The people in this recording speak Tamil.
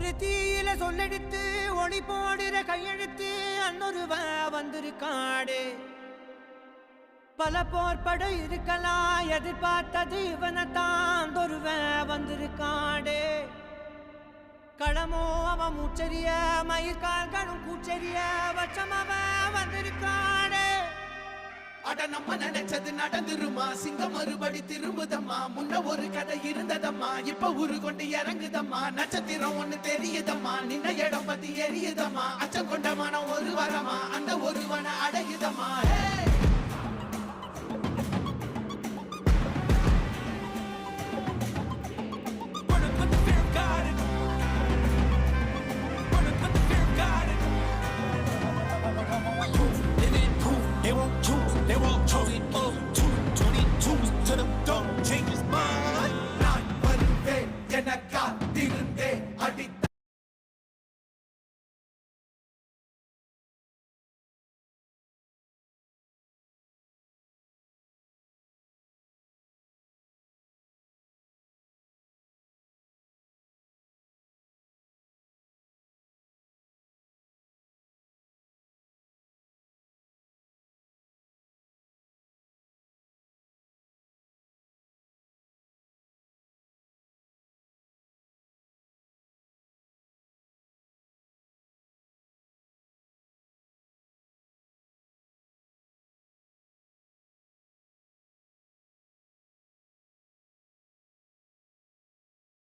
ஒரு தீயில சொல்லெடுத்து ஒளி போடுற கையெழுத்து அன்னொருவ வந்திருக்காடே. பல போர்பட இருக்கலாம் எதிர்பார்த்தது இவனைத்தான் ஒருவ வந்திருக்காடே. களமோ அவன் மூச்சரிய மயிர்கால்களும் கூச்சரிய வச்சம் அவன் வந்திருக்காடே. அட நம்ம நினைச்சது நடந்துருமா, சிங்கம் மறுபடி திரும்புதம்மா. முன்ன ஒரு கதை இருந்ததம்மா, இப்ப உரு கொண்டு இறங்குதம்மா. நட்சத்திரம் ஒண்ணு தெரியுதம்மா, நின்ன இடம் பத்தி எரியுதம்மா. அச்சம் கொண்ட மனம் ஒரு வரமா, அந்த ஒருவனை அடையுதம்மா.